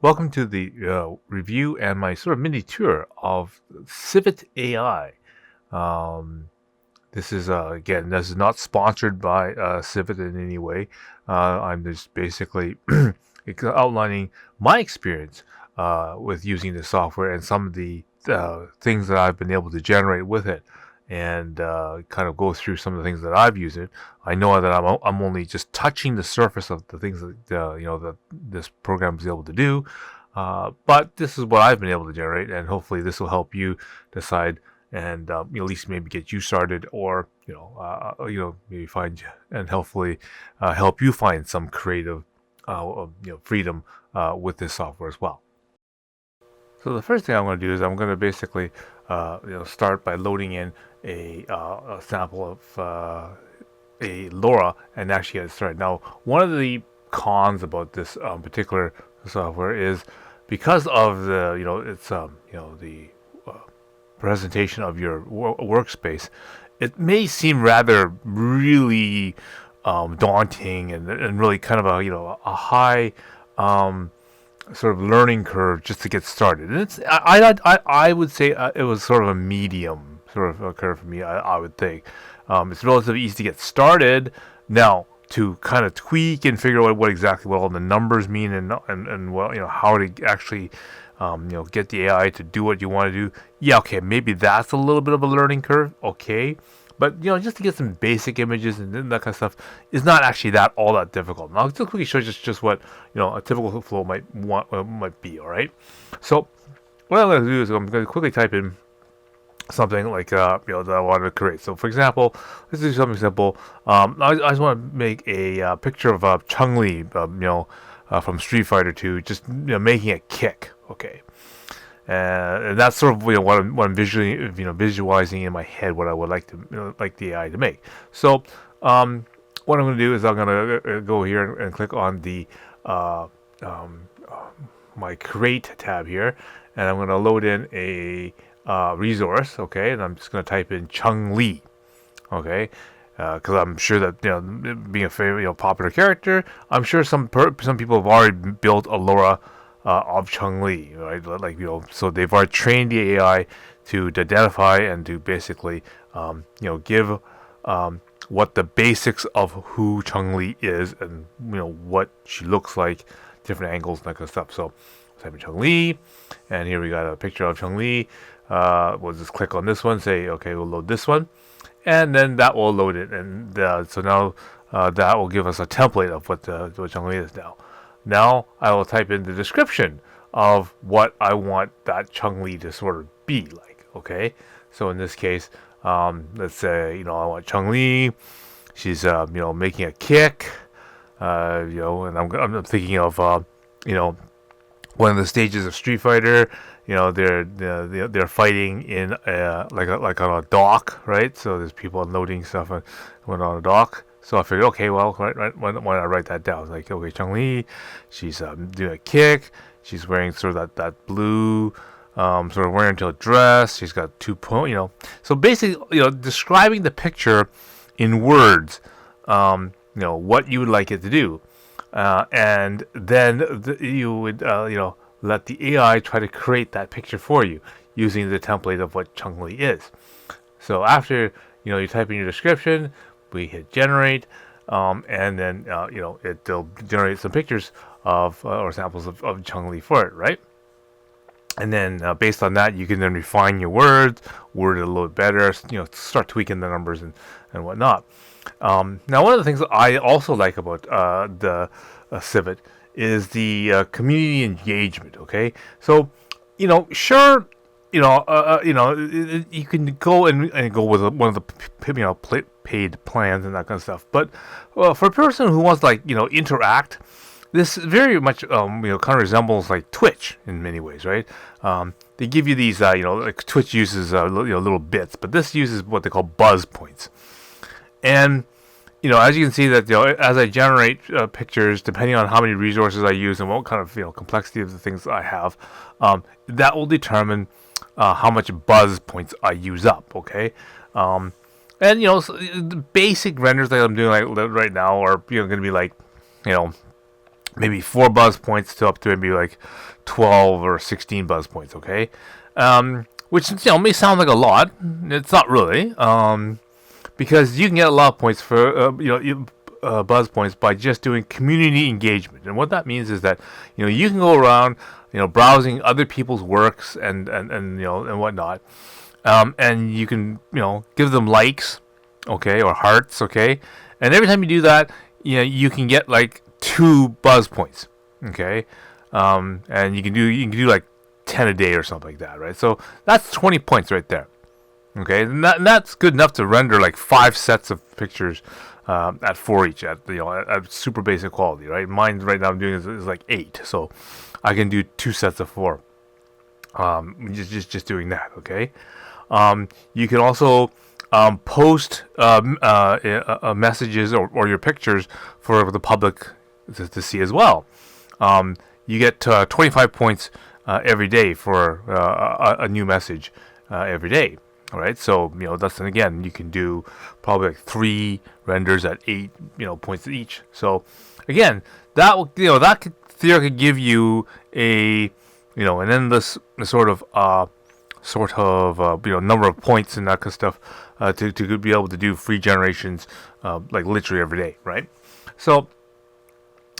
Welcome to the review and my sort of mini tour of Civitai AI. Um, this is not sponsored by Civit in any way. I'm just basically outlining my experience with using the software and some of the things that I've been able to generate with it, and kind of go through some of the things that I've used it. I know that I'm only just touching the surface of the things that that this program is able to do, but this is what I've been able to generate, and hopefully this will help you decide and at least maybe get you started, or maybe find and hopefully help you find some creative freedom with this software as well. So the first thing I'm going to do is I'm going to basically start by loading in a sample of a LoRa and actually get it started. Now, one of the cons about this particular software is because of the the presentation of your workspace, it may seem rather really daunting and really kind of a high sort of learning curve just to get started. And I would say it was sort of a medium sort of a curve for me. I would think it's relatively easy to get started. Now, to kind of tweak and figure out what exactly what all the numbers mean, and well, how to actually get the AI to do what you want to do. Yeah, okay, maybe that's a little bit of a learning curve. Okay, but just to get some basic images and that kind of stuff is not actually that all that difficult. Now, I'll just quickly show you just what a typical flow might be. All right, so what I'm going to do is I'm going to quickly type in something like that I want to create. So, for example, let's do something simple. I just want to make a picture of Chun-Li, from Street Fighter 2, just making a kick. Okay, and that's sort of what I'm visually visualizing in my head what I would like to like the AI to make. So, what I'm going to do is I'm going to go here and click on the my create tab here, and I'm going to load in a resource. Okay, and I'm just going to type in Chun-Li. Okay, because I'm sure that being a favorite, popular character, I'm sure some people have already built a LoRa of Chun-Li, right? Like so they've already trained the AI to identify and to basically give what the basics of who Chun-Li is, and what she looks like, different angles and that kind of stuff. So type in Chun-Li, and here we got a picture of Chun-Li. We'll just click on this one, say okay, we'll load this one, and then that will load it, and so now that will give us a template of what Chun-Li is now. Now I will type in the description of what I want that Chun-Li to sort of be like. Okay, so in this case, let's say I want Chun-Li. She's making a kick. And I'm thinking of one of the stages of Street Fighter. They're fighting in like on a dock, right? So there's people unloading stuff on a dock. So I figured, okay, well, right, why not write that down? Like, okay, Chun-Li, she's doing a kick. She's wearing sort of that blue, sort of wearing a dress. She's got 2 point, So basically, describing the picture in words, what you would like it to do, and then you would, let the AI try to create that picture for you using the template of what Chun-Li is. So after you type in your description, we hit generate, and then it'll generate some pictures of or samples of Chun-Li for it, right? And then based on that, you can then refine your words, word it a little bit better, start tweaking the numbers and whatnot. Now, one of the things that I also like about the Civet is the community engagement. Okay, so sure, you can go and go with one of the paid plans and that kind of stuff. But for a person who wants to interact, this very much kind of resembles like Twitch in many ways, right? They give you these like Twitch uses little bits, but this uses what they call buzz points. And as you can see that as I generate pictures, depending on how many resources I use and what kind of complexity of the things I have, that will determine how much buzz points I use up. Okay, and so the basic renders that I'm doing like right now are going to be like maybe 4 buzz points to up to maybe like 12 or 16 buzz points. Okay, which may sound like a lot. It's not really, because you can get a lot of points for buzz points by just doing community engagement. And what that means is that you can go around browsing other people's works and whatnot, and you can give them likes, okay, or hearts, okay, and every time you do that, you can get like 2 buzz points, okay, and you can do like 10 a day or something like that, right? So that's 20 points right there. Okay, and that's good enough to render like 5 sets of pictures at 4 each at super basic quality, right? Mine right now I'm doing is like 8, so I can do 2 sets of 4. Just doing that, okay. You can also post messages or your pictures for the public to see as well. You get 25 points every day for a new message every day. All right, so that's, and again, you can do probably like 3 renders at 8 points each. So again, that could give you an endless sort of number of points and that kind of stuff to be able to do free generations like literally every day, right? So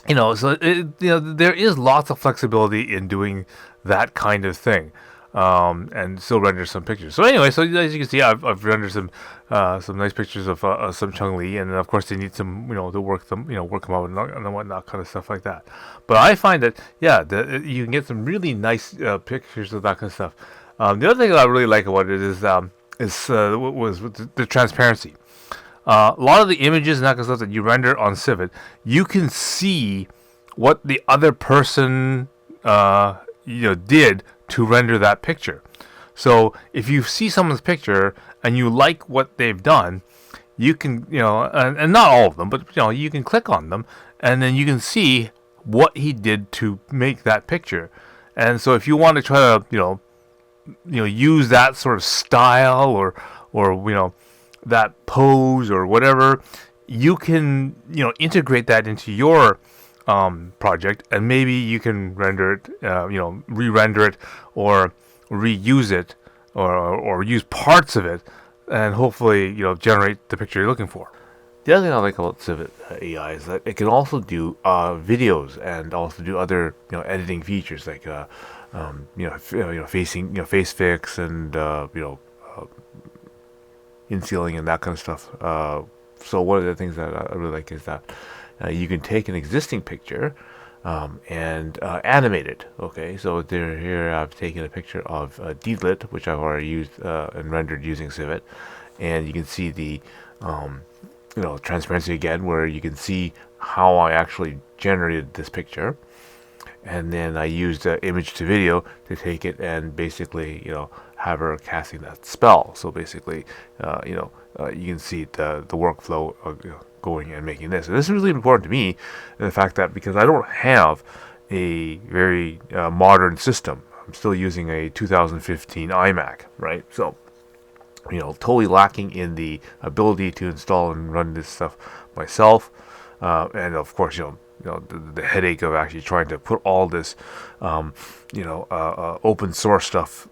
there is lots of flexibility in doing that kind of thing. And still render some pictures. So anyway, so as you can see, I've rendered some nice pictures of some Chung Li, and of course they need some to work them out and whatnot, kind of stuff like that. But I find that you can get some really nice pictures of that kind of stuff. The other thing that I really like about it is was the transparency. A lot of the images and that kind of stuff that you render on Civet, you can see what the other person did to render that picture. So if you see someone's picture and you like what they've done, you can and not all of them, but you can click on them and then you can see what he did to make that picture. And so if you want to try to use that sort of style or that pose or whatever, you can integrate that into your project, and maybe you can render it, re-render it, or reuse it, or use parts of it, and hopefully generate the picture you're looking for. The other thing I like about Civet AI is that it can also do videos and also do other editing features like face fix and insealing and that kind of stuff. So one of the things that I really like is that you can take an existing picture and animate it. Okay, so here I've taken a picture of Deedlit, which I've already used and rendered using Civet, and you can see the transparency again, where you can see how I actually generated this picture. And then I used image to video to take it and basically have her casting that spell. So basically you can see the workflow going and making this. And this is really important to me, in the fact that because I don't have a very modern system, I'm still using a 2015 iMac, right? So totally lacking in the ability to install and run this stuff myself, and of course the headache of actually trying to put all this open source stuff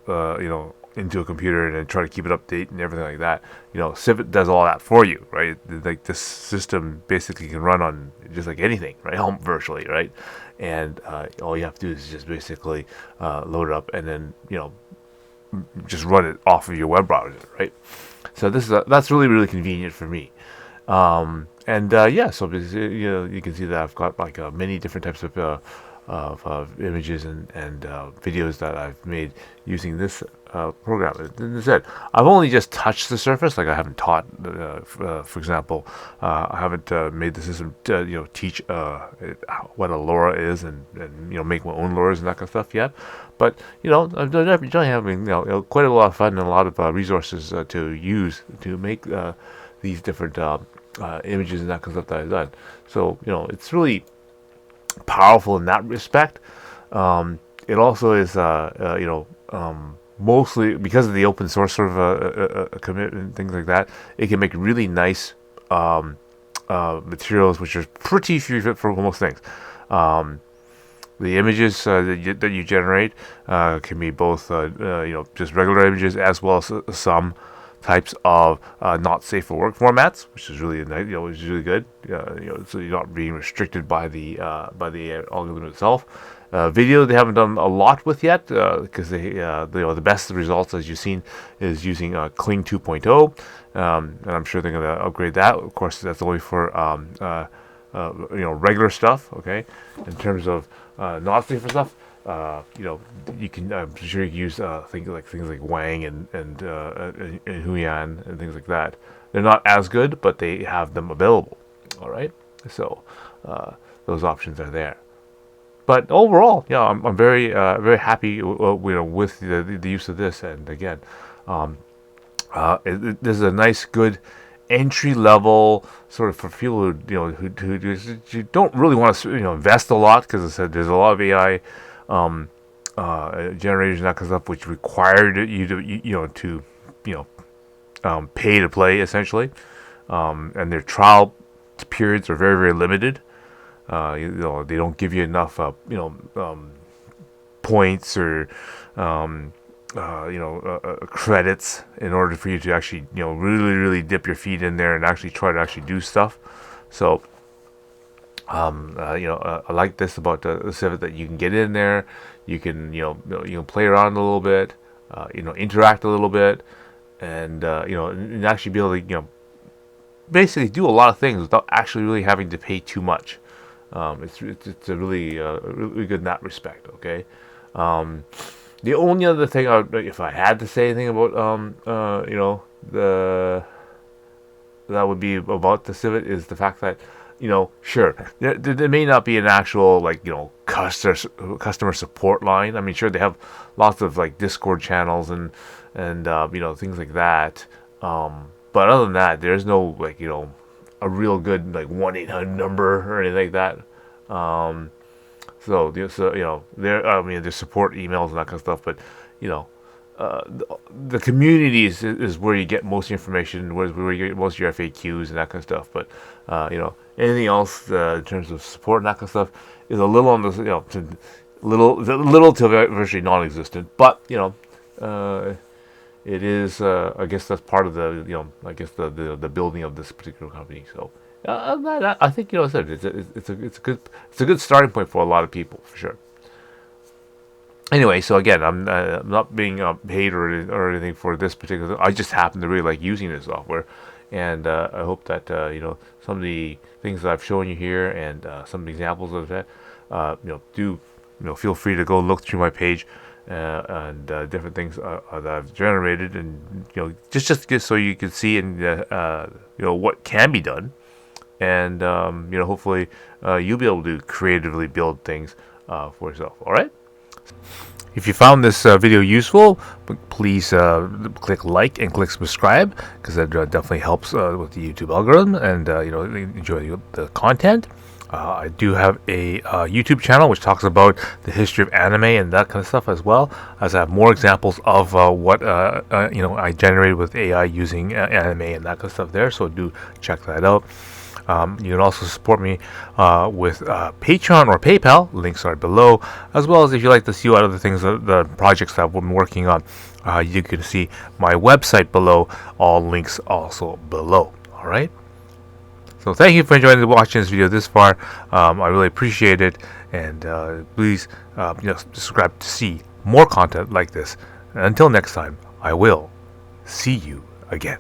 into a computer and then try to keep it update and everything like that. Civet does all that for you, right? Like this system basically can run on just like anything, right? Virtually, right? And all you have to do is just basically load it up and then just run it off of your web browser, right? So that's really convenient for me. So you can see that I've got like many different types of images and videos that I've made using this program. As I said, I've only just touched the surface. Like I haven't taught, for example, I haven't made the system teach what a LoRa is and make my own LoRas and that kind of stuff yet. But I'm definitely having quite a lot of fun and a lot of resources to use to make these different images and that kind of stuff that I've done. So it's really powerful in that respect. It also is mostly because of the open source sort of commitment and things like that. It can make really nice materials which are pretty free for most things. The images that you generate can be both just regular images as well as some types of not safe for work formats, which is really which is really good. So you're not being restricted by the algorithm itself. Video they haven't done a lot with yet because the best results, as you've seen, is using Kling 2.0, and I'm sure they're going to upgrade that. Of course, that's only for regular stuff. Okay, in terms of not safe for stuff, you can. I'm sure you can use things like Wang and Huiyan and things like that. They're not as good, but they have them available. All right, so those options are there. But overall, yeah, I'm very very happy with the use of this. And again, this is a nice, good entry level sort of for people who don't really want to invest a lot, because I said there's a lot of AI generators and that kind of stuff which required you to pay to play essentially, and their trial periods are very very limited. They don't give you enough points or credits in order for you to actually really really dip your feet in there and actually try to actually do stuff. So I like this about the Civic, that you can get in there, you can play around a little bit, interact a little bit, and and actually be able to basically do a lot of things without actually really having to pay too much. It's a really really good in that respect. Okay. The only other thing, if I had to say anything about that would be about the Civic, is the fact that sure, there may not be an actual customer support line. I mean, sure, they have lots of Discord channels and things like that. But other than that, there's no a real good 1-800 number or anything like that. There's support emails and that kind of stuff, but the community is where you get most information, where you get most of your FAQs and that kind of stuff. But anything else in terms of support and that kind of stuff is a little on the little to virtually non-existent. But it is. I guess that's part of the building of this particular company. So. I think it's a good starting point for a lot of people, for sure. Anyway, so again, I'm not being paid or anything for this particular. I just happen to really like using this software, and I hope that some of the things that I've shown you here and some of the examples of that, do feel free to go look through my page and different things that I've generated, and just so you can see and what can be done. And hopefully you'll be able to creatively build things for yourself. All right. If you found this video useful, please click like and click subscribe, because that definitely helps with the YouTube algorithm, and enjoy the content. I do have a YouTube channel which talks about the history of anime and that kind of stuff, as well as I have more examples of what I generated with AI using anime and that kind of stuff there. So do check that out. You can also support me with Patreon or PayPal. Links are below. As well as if you like to see what other things, the projects that I've been working on, you can see my website below. All links also below. All right. So thank you for enjoying watching this video this far. I really appreciate it. And please subscribe to see more content like this. And until next time, I will see you again.